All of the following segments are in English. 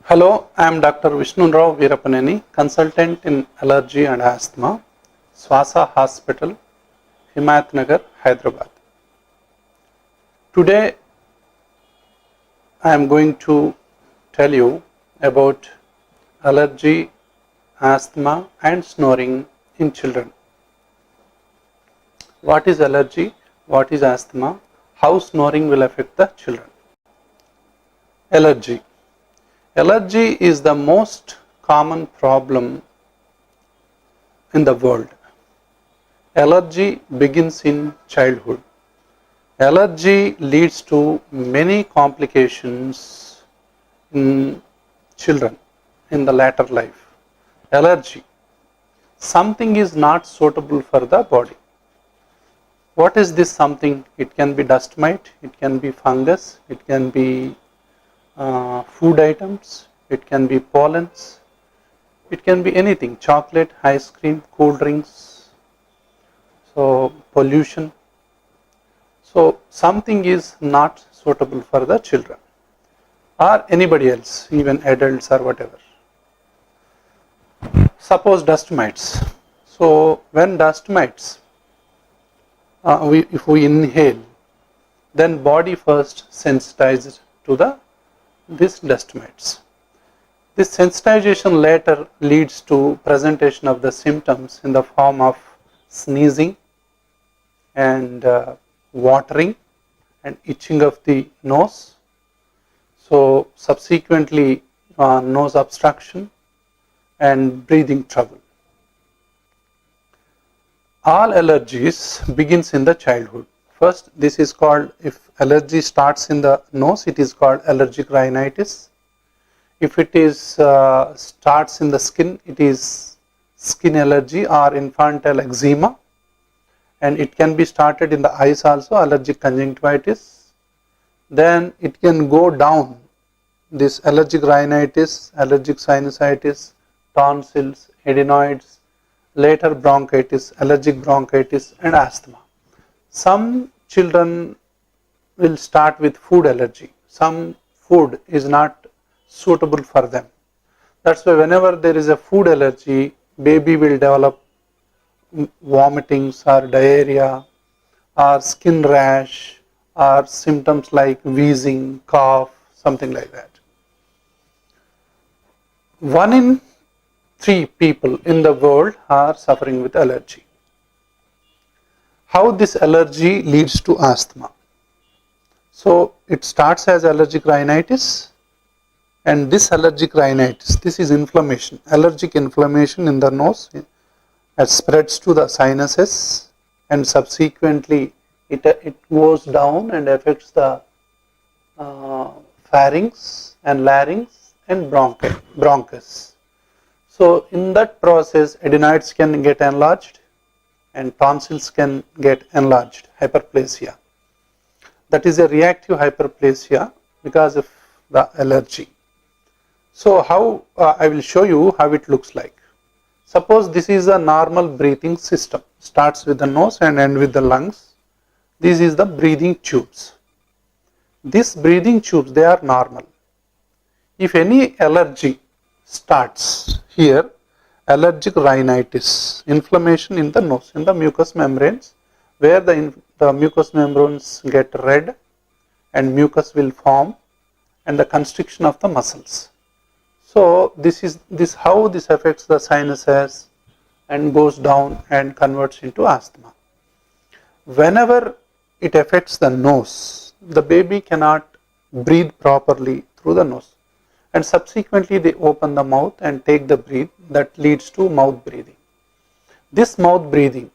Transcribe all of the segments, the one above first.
Hello, I am Dr. Vishnu Rao Veerapaneni, consultant in allergy and asthma, Swasa Hospital, Himayat Nagar, Hyderabad. Today, I am going to tell you about allergy, asthma, and snoring in children. What is allergy? What is asthma? How snoring will affect the children? Allergy. Allergy is the most common problem in the world. Allergy begins in childhood. Allergy leads to many complications in children in the later life. Allergy. Something is not suitable for the body. What is this something? It can be dust mite, it can be fungus, it can be food items, it can be pollens, it can be anything, chocolate, ice cream, cool drinks, so pollution. So something is not suitable for the children or anybody else, even adults or whatever. Suppose dust mites. So when dust mites, if we inhale, then body first sensitizes to this dust mites. This sensitization later leads to presentation of the symptoms in the form of sneezing and watering and itching of the nose. So subsequently nose obstruction and breathing trouble. All allergies begins in the childhood. First, this is called, if allergy starts in the nose, it is called allergic rhinitis. If it is starts in the skin, it is skin allergy or infantile eczema, and it can be started in the eyes also, allergic conjunctivitis. Then it can go down, this allergic rhinitis, allergic sinusitis, tonsils, adenoids, later bronchitis, allergic bronchitis, and asthma. Some children will start with food allergy. Some food is not suitable for them. That's why whenever there is a food allergy, baby will develop vomitings or diarrhea or skin rash or symptoms like wheezing, cough, something like that. 1 in 3 people in the world are suffering with allergy. How this allergy leads to asthma? So it starts as allergic rhinitis, and this allergic rhinitis, this is inflammation, allergic inflammation in the nose. It spreads to the sinuses, and subsequently it goes down and affects the pharynx and larynx and bronchus. So in that process, adenoids can get enlarged and tonsils can get enlarged, hyperplasia. That is a reactive hyperplasia because of the allergy. So how I will show you how it looks like. Suppose this is a normal breathing system, starts with the nose and ends with the lungs. This is the breathing tubes. These breathing tubes, they are normal. If any allergy starts here, allergic rhinitis, inflammation in the nose, in the mucous membranes, where the mucous membranes get red and mucus will form, and the constriction of the muscles. So this how this affects the sinuses and goes down and converts into asthma. Whenever it affects the nose, the baby cannot breathe properly through the nose, and subsequently they open the mouth and take the breath, that leads to mouth breathing. This mouth breathing,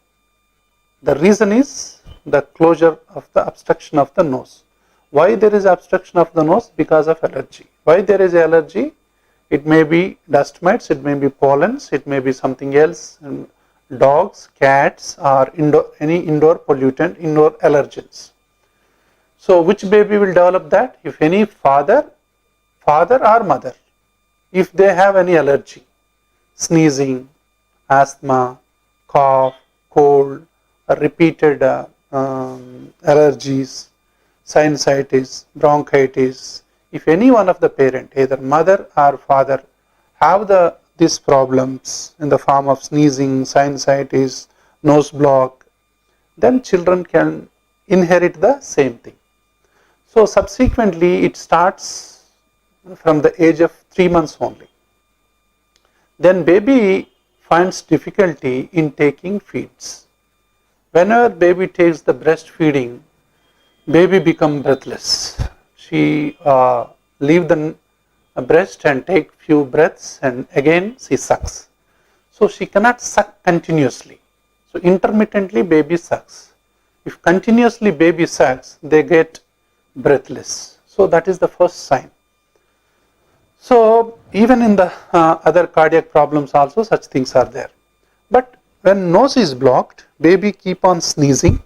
the reason is the closure of the obstruction of the nose. Why there is obstruction of the nose? Because of allergy. Why there is allergy? It may be dust mites, it may be pollens, it may be something else, dogs, cats, or any indoor pollutant, indoor allergens. So which baby will develop that? If any father or mother, if they have any allergy, sneezing, asthma, cough, cold, repeated allergies, sinusitis, bronchitis, if any one of the parent, either mother or father, have these problems in the form of sneezing, sinusitis, nose block, then children can inherit the same thing. So subsequently it starts from the age of 3 months only. Then baby finds difficulty in taking feeds. Whenever baby takes the breastfeeding, baby becomes breathless. She leave the breast and take few breaths and again she sucks. So she cannot suck continuously. So intermittently baby sucks. If continuously baby sucks, they get breathless. So that is the first sign. So even in the other cardiac problems also such things are there. But when nose is blocked, baby keep on sneezing,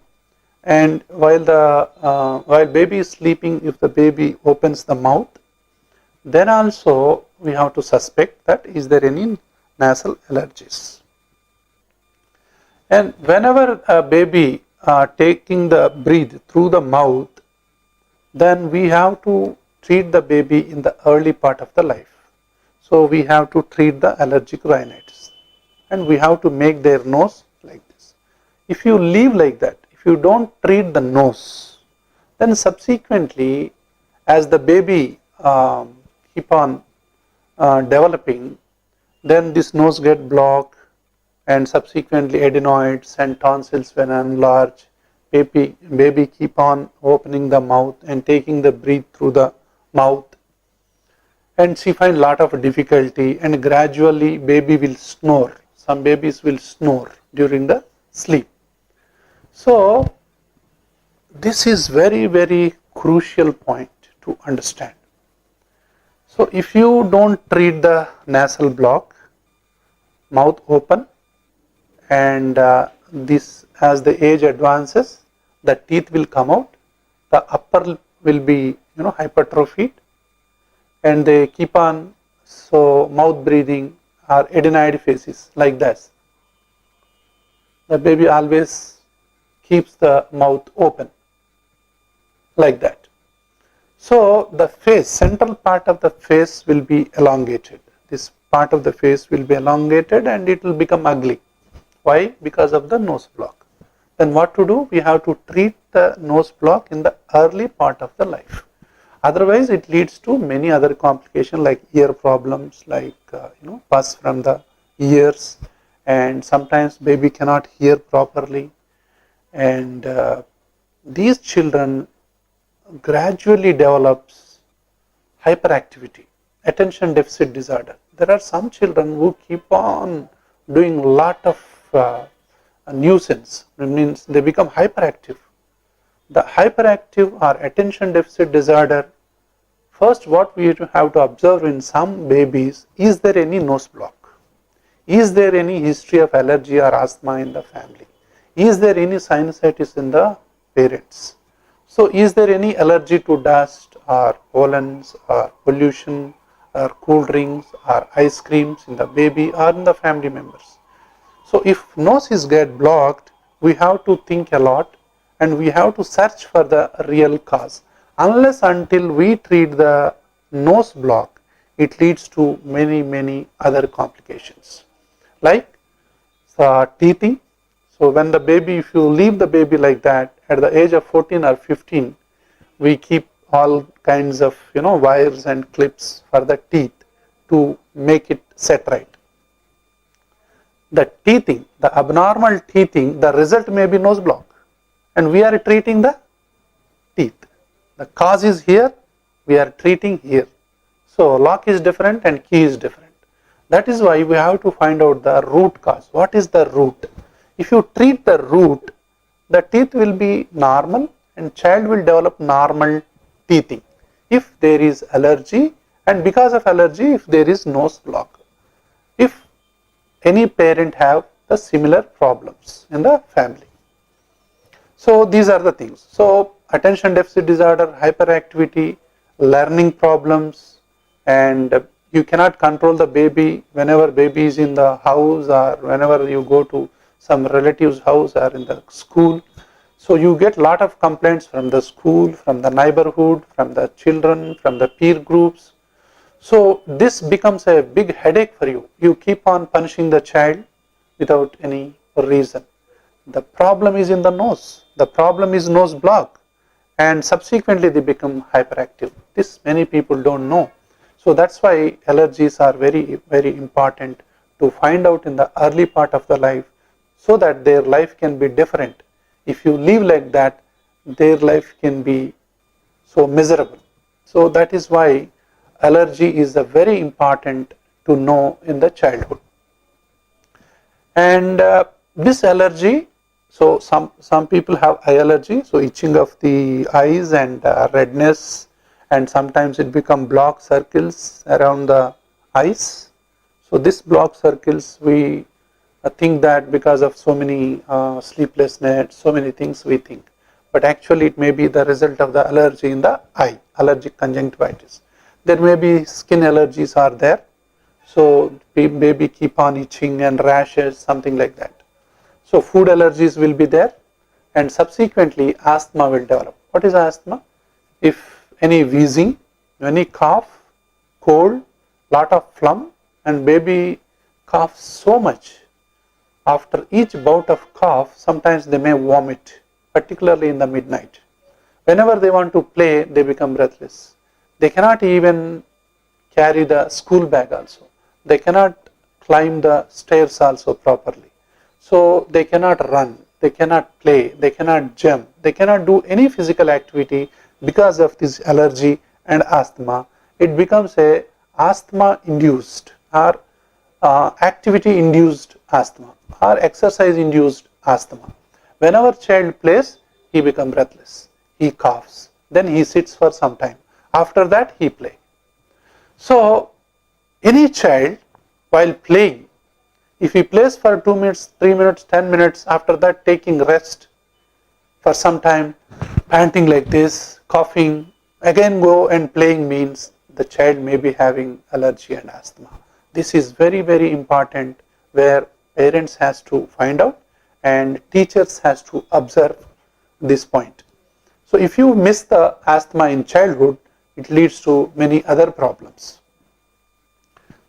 and while baby is sleeping, if the baby opens the mouth, then also we have to suspect that is there any nasal allergies. And whenever a baby taking the breathe through the mouth, then we have to treat the baby in the early part of the life. So we have to treat the allergic rhinitis, and we have to make their nose like this. If you leave like that, if you don't treat the nose, then subsequently as the baby keep on developing, then this nose get blocked, and subsequently adenoids and tonsils when enlarged, baby keep on opening the mouth and taking the breath through the mouth, and she find lot of difficulty, and gradually baby will snore. Some babies will snore during the sleep. So this is very, very crucial point to understand. So if you don't treat the nasal block, mouth open, and this as the age advances, the teeth will come out, the upper will be hypertrophied, and they keep on, so mouth breathing or adenoid faces like this. The baby always keeps the mouth open like that. So the face, central part of the face will be elongated. This part of the face will be elongated and it will become ugly. Why? Because of the nose block. Then what to do? We have to treat the nose block in the early part of the life. Otherwise it leads to many other complications like ear problems, like pus from the ears, and sometimes baby cannot hear properly, and these children gradually develops hyperactivity, attention deficit disorder. There are some children who keep on doing a lot of nuisance. It means they become hyperactive. The hyperactive or attention deficit disorder, first what we have to observe in some babies, is there any nose block? Is there any history of allergy or asthma in the family? Is there any sinusitis in the parents? So is there any allergy to dust or pollens or pollution or cool drinks or ice creams in the baby or in the family members? So if nose is get blocked, we have to think a lot and we have to search for the real cause. Unless until we treat the nose block, it leads to many other complications like teething. So when the baby, if you leave the baby like that, at the age of 14 or 15, we keep all kinds of wires and clips for the teeth to make it set right. The teething, the abnormal teething, the result may be nose block, and we are treating the teeth. The cause is here, we are treating here. So lock is different and key is different. That is why we have to find out the root cause. What is the root? If you treat the root, the teeth will be normal and child will develop normal teething. If there is allergy, and because of allergy, if there is nose block. If any parent have the similar problems in the family. So these are the things. So attention deficit disorder, hyperactivity, learning problems, and you cannot control the baby whenever baby is in the house or whenever you go to some relative's house or in the school. So you get lot of complaints from the school, from the neighborhood, from the children, from the peer groups. So this becomes a big headache for you. You keep on punishing the child without any reason. The problem is in the nose. The problem is nose block, and subsequently they become hyperactive. This many people don't know. So that's why allergies are very, very important to find out in the early part of the life, so that their life can be different. If you live like that, their life can be so miserable. So that is why allergy is a very important to know in the childhood. And this allergy, so some people have eye allergy, so itching of the eyes and redness, and sometimes it become block circles around the eyes. So this block circles, we think that because of so many sleepless nights, so many things we think, but actually it may be the result of the allergy in the eye, allergic conjunctivitis. There may be skin allergies are there, so maybe keep on itching and rashes, something like that. So food allergies will be there, and subsequently asthma will develop. What is asthma? If any wheezing, any cough, cold, lot of phlegm, and baby coughs so much. After each bout of cough, sometimes they may vomit, particularly in the midnight. Whenever they want to play, they become breathless. They cannot even carry the school bag also. They cannot climb the stairs also properly. So they cannot run, they cannot play, they cannot jump, they cannot do any physical activity because of this allergy and asthma. It becomes a asthma induced or activity induced asthma or exercise induced asthma. Whenever child plays, he becomes breathless, he coughs, then he sits for some time. After that he plays. So any child while playing, if he plays for 2 minutes, 3 minutes, 10 minutes, after that taking rest for some time, panting like this, coughing, again go and playing, means the child may be having allergy and asthma. This is very, very important, where parents has to find out and teachers has to observe this point. So if you miss the asthma in childhood, it leads to many other problems.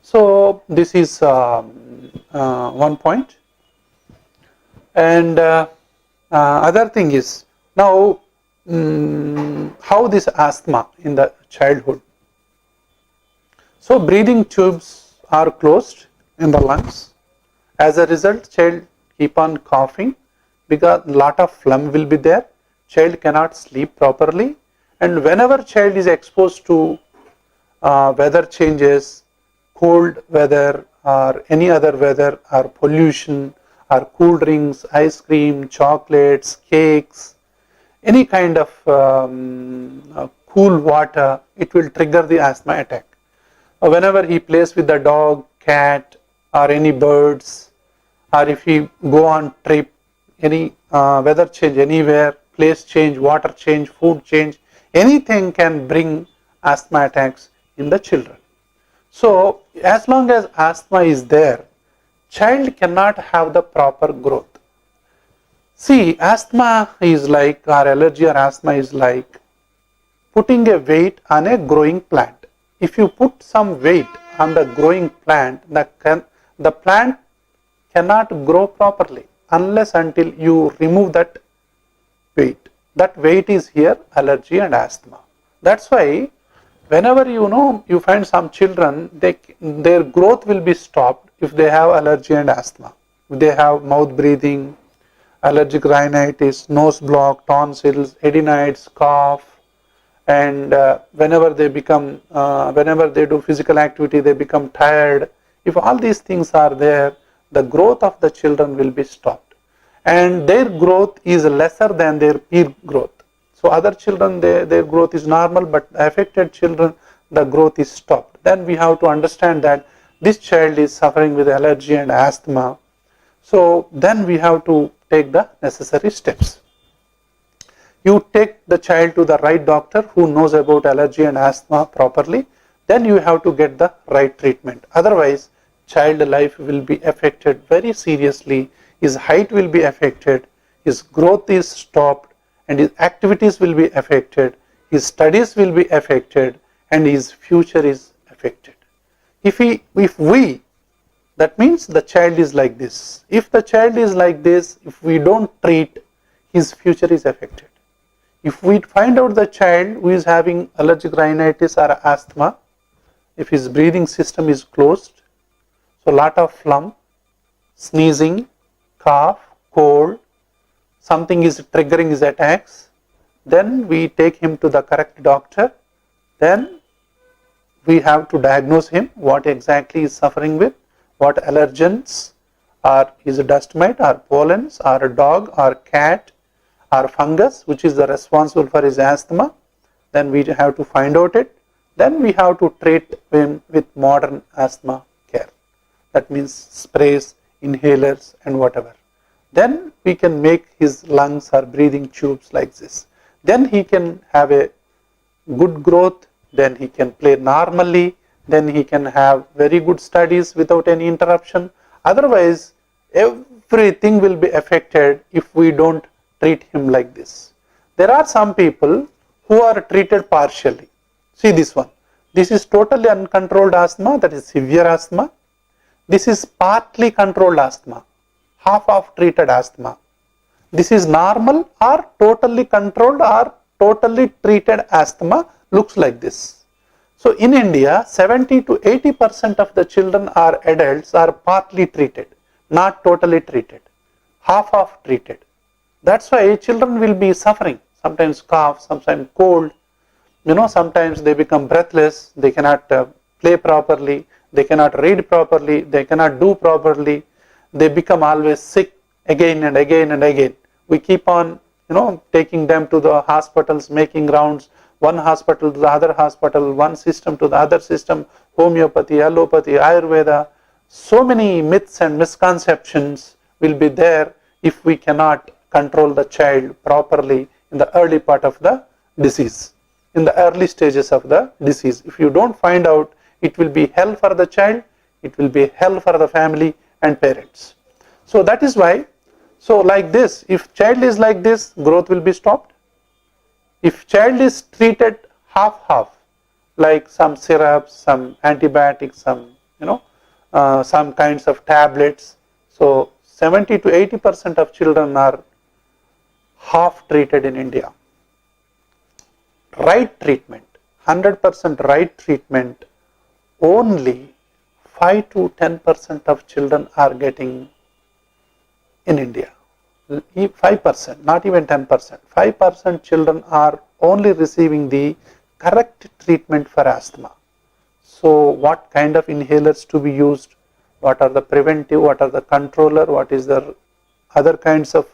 So this is one point. And other thing is, now how this asthma in the childhood. So breathing tubes are closed in the lungs. As a result, child keep on coughing because lot of phlegm will be there. Child cannot sleep properly, and whenever child is exposed to weather changes, cold weather or any other weather or pollution or cool drinks, ice cream, chocolates, cakes, any kind of cool water, it will trigger the asthma attack. Whenever he plays with the dog, cat or any birds, or if he go on trip, any weather change anywhere, place change, water change, food change, anything can bring asthma attacks in the children. So as long as asthma is there, child cannot have the proper growth. See, asthma is like, or allergy or asthma is like putting a weight on a growing plant. If you put some weight on the growing plant, the plant cannot grow properly unless until you remove that weight. That weight is here, allergy and asthma. That's why whenever you find some children, their growth will be stopped if they have allergy and asthma. If they have mouth breathing, allergic rhinitis, nose block, tonsils, adenitis, cough, and whenever they do physical activity, they become tired. If all these things are there, the growth of the children will be stopped, and their growth is lesser than their peer growth. So other children, their growth is normal, but affected children, the growth is stopped. Then we have to understand that this child is suffering with allergy and asthma. So then we have to take the necessary steps. You take the child to the right doctor who knows about allergy and asthma properly, then you have to get the right treatment. Otherwise, child life will be affected very seriously. His height will be affected, his growth is stopped and his activities will be affected, his studies will be affected, and his future is affected. If we, that means the child is like this. If the child is like this, if we don't treat, his future is affected. If we find out the child who is having allergic rhinitis or asthma, if his breathing system is closed, so lot of phlegm, sneezing, cough, cold, something is triggering his attacks, then we take him to the correct doctor, then we have to diagnose him what exactly is suffering with, what allergens, or is a dust mite or pollens or a dog or cat or fungus which is the responsible for his asthma, then we have to find out it, then we have to treat him with modern asthma care. That means sprays, inhalers and whatever. Then we can make his lungs or breathing tubes like this. Then he can have a good growth, then he can play normally, then he can have very good studies without any interruption. Otherwise, everything will be affected if we don't treat him like this. There are some people who are treated partially. See this one. This is totally uncontrolled asthma, that is severe asthma. This is partly controlled asthma, half of treated asthma. This is normal or totally controlled or totally treated asthma, looks like this. So in India, 70 to 80% of the children or adults are partly treated, not totally treated, half of treated. That's why children will be suffering, sometimes cough, sometimes cold, sometimes they become breathless, they cannot play properly, they cannot read properly, they cannot do properly, they become always sick again and again and again. We keep on, taking them to the hospitals, making rounds, one hospital to the other hospital, one system to the other system, homeopathy, allopathy, Ayurveda. So many myths and misconceptions will be there if we cannot control the child properly in the early part of the disease, in the early stages of the disease. If you don't find out, it will be hell for the child, it will be hell for the family and parents. So that is why, so like this, if child is like this, growth will be stopped. If child is treated half, like some syrups, some antibiotics, some kinds of tablets, so 70 to 80% of children are half treated in India. Right treatment, 100% right treatment, only 5 to 10% of children are getting in India. 5%, not even 10%, 5% children are only receiving the correct treatment for asthma. So what kind of inhalers to be used, what are the preventive, what are the controller, what is the other kinds of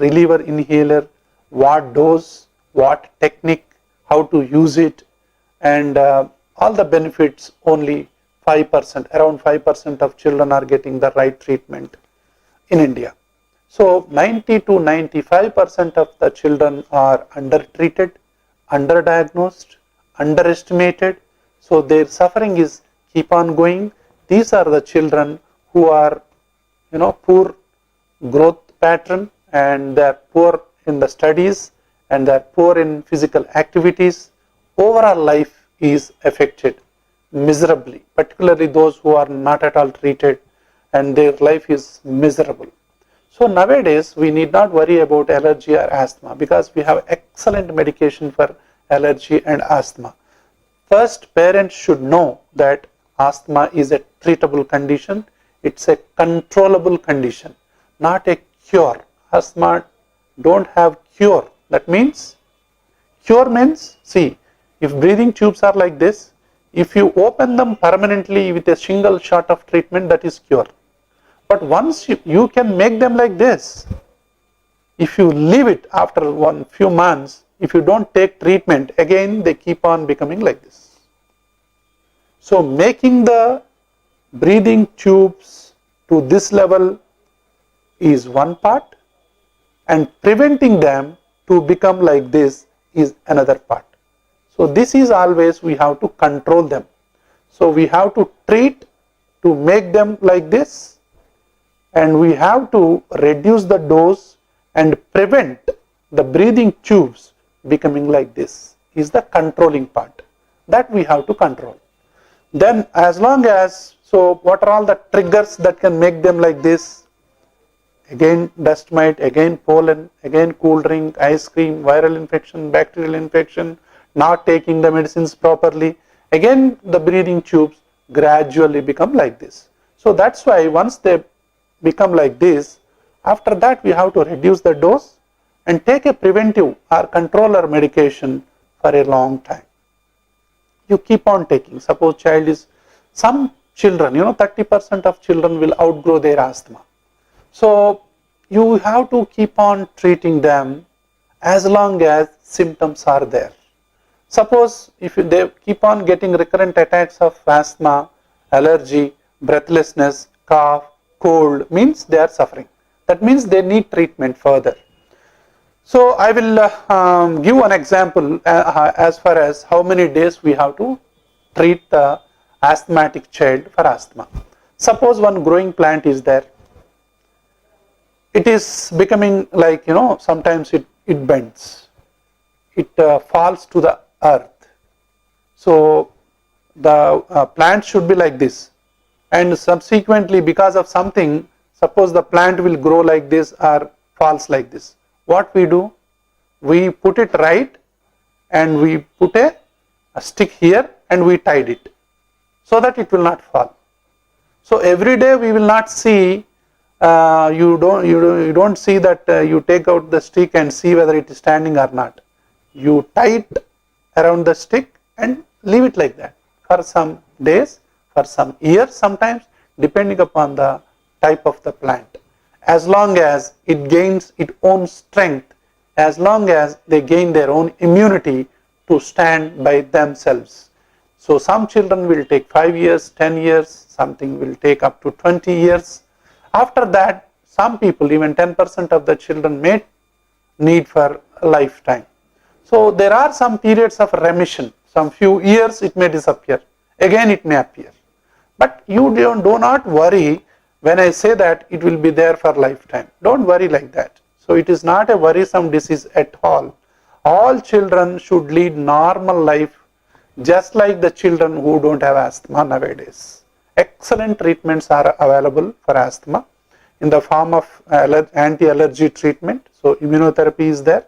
reliever inhaler, what dose, what technique, how to use it, and all the benefits, only 5%, around 5% of children are getting the right treatment in India. So 90 to 95% of the children are undertreated, underdiagnosed, underestimated. So their suffering is keep on going. These are the children who are, poor growth pattern, and they are poor in the studies, and they are poor in physical activities. Overall life is affected miserably, particularly those who are not at all treated, and their life is miserable. So nowadays we need not worry about allergy or asthma because we have excellent medication for allergy and asthma. First, parents should know that asthma is a treatable condition, it's a controllable condition, not a cure. Asthma don't have cure. That means, cure means, see, if breathing tubes are like this, if you open them permanently with a single shot of treatment, that is cure. But once you can make them like this, if you leave it after few months, if you don't take treatment, again they keep on becoming like this. So making the breathing tubes to this level is one part, and preventing them to become like this is another part. So this is always we have to control them. So we have to treat to make them like this, and we have to reduce the dose and prevent the breathing tubes becoming like this is the controlling part that we have to control. Then as long as, so what are all the triggers that can make them like this? Again dust mite, again pollen, again cool drink, ice cream, viral infection, bacterial infection, not taking the medicines properly, again the breathing tubes gradually become like this. So that's why once they become like this, after that we have to reduce the dose and take a preventive or controller medication for a long time. You keep on taking. Suppose child is, some children, 30% of children will outgrow their asthma. So you have to keep on treating them as long as symptoms are there. Suppose if they keep on getting recurrent attacks of asthma, allergy, breathlessness, cough, cold, means they are suffering. That means they need treatment further. So I will give an example as far as how many days we have to treat the asthmatic child for asthma. Suppose one growing plant is there. It is becoming like, sometimes it bends. It falls to the earth. So the plant should be like this. And subsequently, because of something, suppose the plant will grow like this or falls like this. What we do? We put it right and we put a stick here and we tied it so that it will not fall. So every day we will not see, you don't see that you take out the stick and see whether it is standing or not. You tie it around the stick and leave it like that for some days, for some years sometimes, depending upon the type of the plant. As long as it gains its own strength, as long as they gain their own immunity to stand by themselves. So some children will take 5 years, 10 years, something will take up to 20 years. After that, some people, even 10% of the children may need for a lifetime. So there are some periods of remission. Some few years it may disappear. Again it may appear. But you do not worry when I say that it will be there for lifetime. Don't worry like that. So it is not a worrisome disease at all. All children should lead normal life just like the children who don't have asthma nowadays. Excellent treatments are available for asthma in the form of anti-allergy treatment. So immunotherapy is there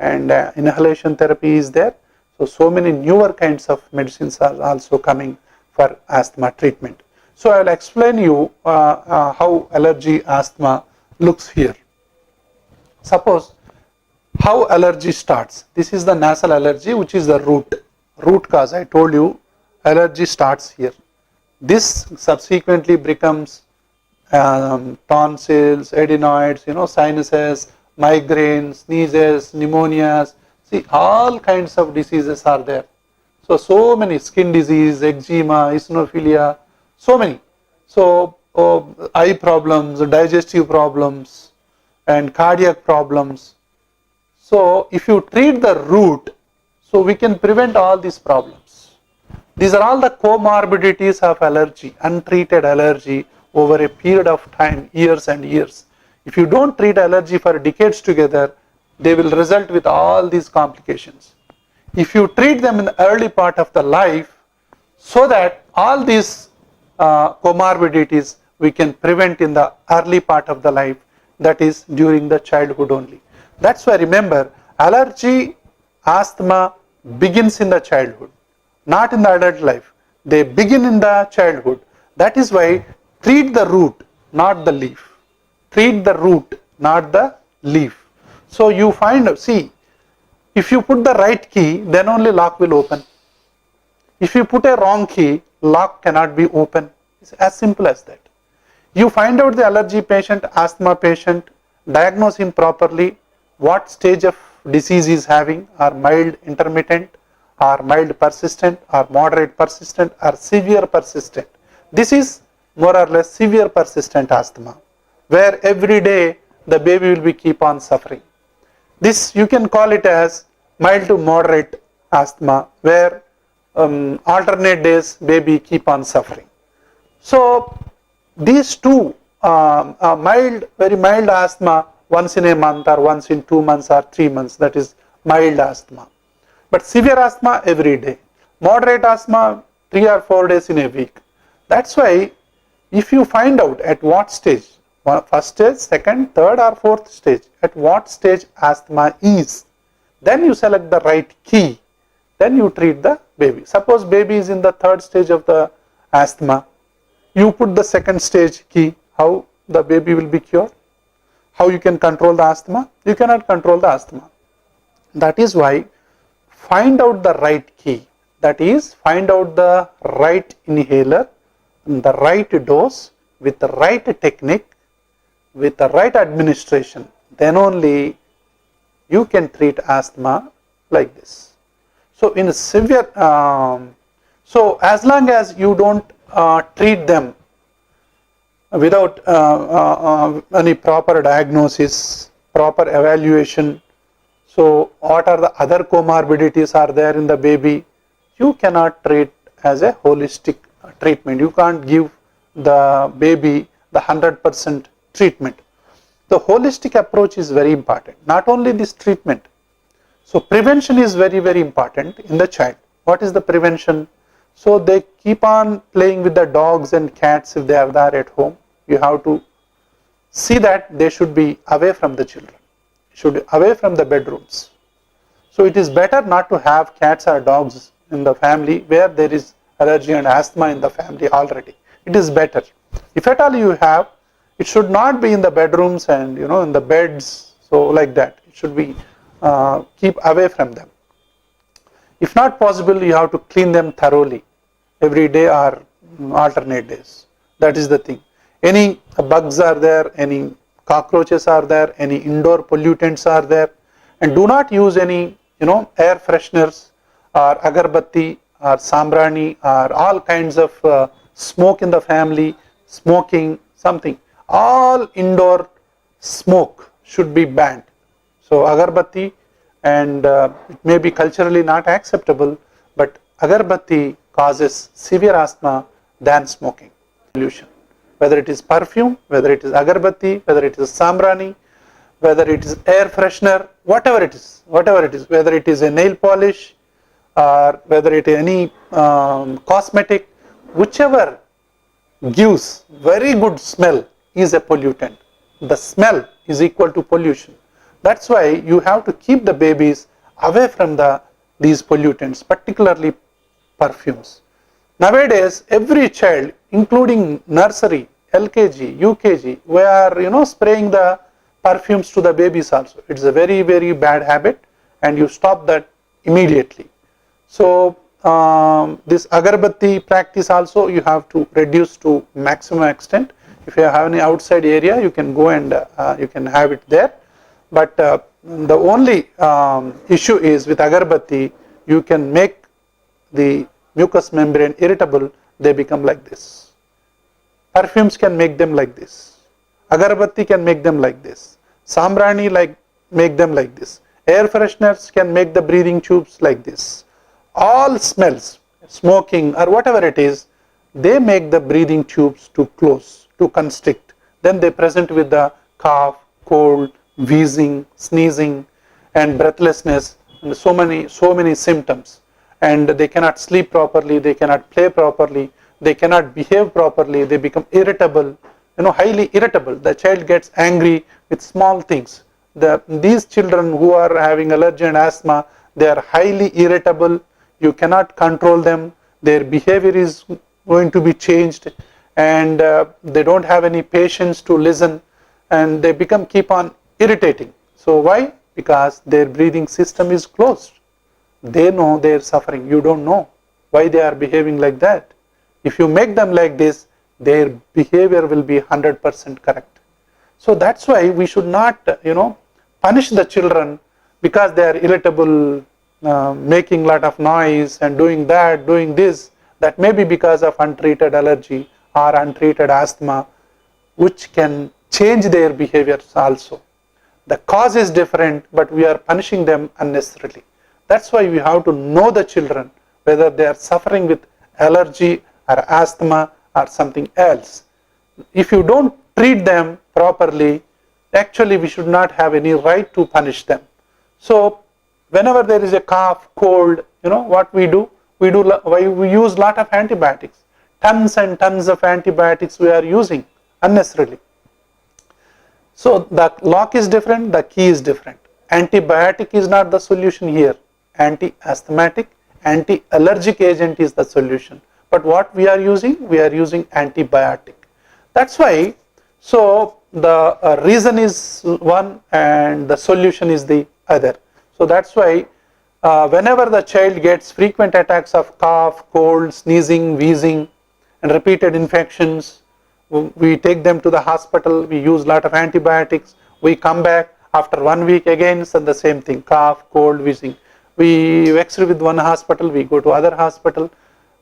and inhalation therapy is there. So many newer kinds of medicines are also coming for asthma treatment. So I will explain you how allergy asthma looks here. Suppose how allergy starts. This is the nasal allergy, which is the root cause. I told you allergy starts here. This subsequently becomes tonsils, adenoids, sinuses, migraines, sneezes, pneumonias. See, all kinds of diseases are there. So many, skin disease, eczema, eosinophilia, so many. So eye problems, digestive problems and cardiac problems. So if you treat the root, so we can prevent all these problems. These are all the comorbidities of allergy, untreated allergy over a period of time, years and years. If you don't treat allergy for decades together, they will result with all these complications. If you treat them in the early part of the life, so that all these comorbidities we can prevent in the early part of the life, that is during the childhood only. That's why remember, allergy, asthma begins in the childhood, not in the adult life. They begin in the childhood. That is why treat the root, not the leaf. Treat the root, not the leaf. So you find, see, if you put the right key, then only lock will open. If you put a wrong key, lock cannot be open. It's as simple as that. You find out the allergy patient, asthma patient, diagnose him properly, what stage of disease he is having, or mild intermittent, or mild persistent, or moderate persistent, or severe persistent. This is more or less severe persistent asthma, where every day the baby will be keep on suffering. This you can call it as mild to moderate asthma, where alternate days baby keep on suffering. So these two very mild asthma once in a month or once in 2 months or 3 months, that is mild asthma. But severe asthma every day. Moderate asthma 3 or 4 days in a week. That's why if you find out at what stage, first stage, second, third or fourth stage, at what stage asthma is, then you select the right key, then you treat the baby. Suppose baby is in the third stage of the asthma, you put the second stage key, how the baby will be cured? How you can control the asthma? You cannot control the asthma. That is why find out the right key, that is find out the right inhaler, the right dose, with the right technique, with the right administration, then only you can treat asthma like this. So in a severe, so as long as you don't treat them without any proper diagnosis, proper evaluation, so what are the other comorbidities are there in the baby, you cannot treat as a holistic treatment. You can't give the baby the 100% treatment. The holistic approach is very important. Not only this treatment. So prevention is very, very important in the child. What is the prevention? So they keep on playing with the dogs and cats if they are there at home. You have to see that they should be away from the children, should be away from the bedrooms. So it is better not to have cats or dogs in the family where there is allergy and asthma in the family already. It is better. If at all you have, it should not be in the bedrooms and in the beds, so like that. It should be keep away from them. If not possible, you have to clean them thoroughly every day or alternate days. That is the thing. Any bugs are there, any cockroaches are there, any indoor pollutants are there, and do not use any air fresheners or agarbatti or sambrani or all kinds of smoke in the family, smoking, something. All indoor smoke should be banned. So agarbatti, and it may be culturally not acceptable, but agarbatti causes severe asthma than smoking. Pollution, whether it is perfume, whether it is agarbatti, whether it is sambrani, whether it is air freshener, whatever it is, whether it is a nail polish or whether it is any cosmetic, whichever gives very good smell is a pollutant. The smell is equal to pollution. That's why you have to keep the babies away from these pollutants, particularly perfumes. Nowadays, every child, including nursery, LKG, UKG, we are spraying the perfumes to the babies also. It's a very, very bad habit, and you stop that immediately. So this agarbatti practice also you have to reduce to maximum extent. If you have any outside area, you can go and you can have it there. But the only issue is with agarbatti, you can make the mucous membrane irritable, they become like this. Perfumes can make them like this. Agarbatti can make them like this. Sambrani make them like this. Air fresheners can make the breathing tubes like this. All smells, smoking or whatever it is, they make the breathing tubes to close, to constrict. Then they present with the cough, cold, wheezing, sneezing and breathlessness and so many symptoms. And they cannot sleep properly, they cannot play properly, they cannot behave properly, they become irritable, highly irritable. The child gets angry with small things. These children who are having allergy and asthma, they are highly irritable. You cannot control them. Their behavior is going to be changed, and they don't have any patience to listen, and they keep on irritating. So why? Because their breathing system is closed. They know they are suffering. You don't know why they are behaving like that. If you make them like this, their behavior will be 100% correct. So that's why we should not, punish the children because they are irritable, making lot of noise and doing that, doing this. That may be because of untreated allergy or untreated asthma, which can change their behaviors also. The cause is different, but we are punishing them unnecessarily. That's why we have to know the children, whether they are suffering with allergy or asthma or something else. If you don't treat them properly, actually we should not have any right to punish them. So whenever there is a cough, cold, what we do? We use lot of antibiotics. Tons and tons of antibiotics we are using unnecessarily. So the lock is different, the key is different. Antibiotic is not the solution here. Anti-asthmatic, anti-allergic agent is the solution. But what we are using? We are using antibiotic. That's why, so the reason is one and the solution is the other. So that's why whenever the child gets frequent attacks of cough, cold, sneezing, wheezing and repeated infections, we take them to the hospital, we use lot of antibiotics, we come back after 1 week again, so the same thing, cough, cold, wheezing. We extra with one hospital, we go to other hospital,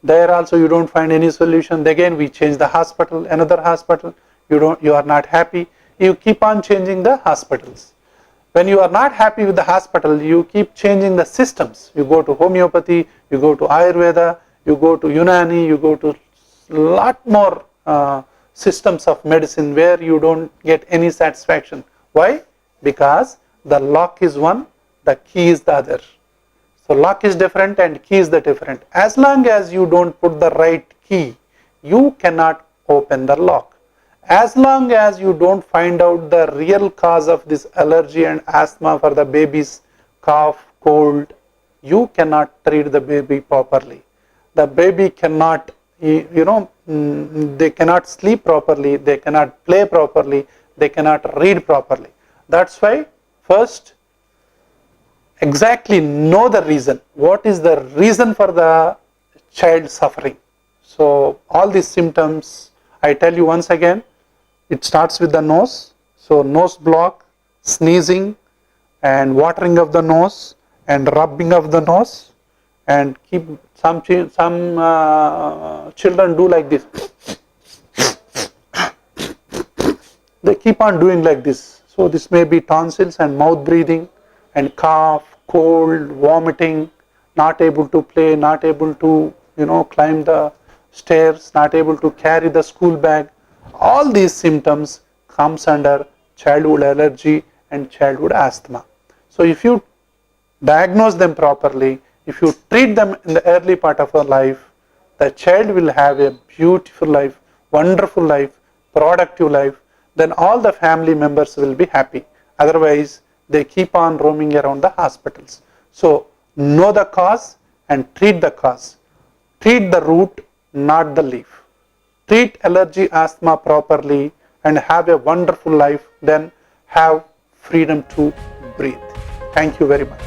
there also you don't find any solution, again we change the hospital, another hospital, you are not happy, you keep on changing the hospitals. When you are not happy with the hospital, you keep changing the systems. You go to homeopathy, you go to Ayurveda, you go to Unani, you go to lot more systems of medicine where you don't get any satisfaction. Why? Because the lock is one, the key is the other. So lock is different and key is the different. As long as you don't put the right key, you cannot open the lock. As long as you don't find out the real cause of this allergy and asthma for the baby's cough, cold, you cannot treat the baby properly. The baby cannot, they cannot sleep properly, they cannot play properly, they cannot read properly. That's why first exactly know the reason. What is the reason for the child suffering? So all these symptoms, I tell you once again, it starts with the nose. So nose block, sneezing and watering of the nose and rubbing of the nose, and keep some children do like this. They keep on doing like this. So this may be tonsils and mouth breathing and cough, cold, vomiting, not able to play, not able to climb the stairs, not able to carry the school bag. All these symptoms comes under childhood allergy and childhood asthma. So if you diagnose them properly, if you treat them in the early part of our life, the child will have a beautiful life, wonderful life, productive life, then all the family members will be happy. Otherwise, they keep on roaming around the hospitals. So know the cause and treat the cause. Treat the root, not the leaf. Treat allergy, asthma properly and have a wonderful life, then have freedom to breathe. Thank you very much.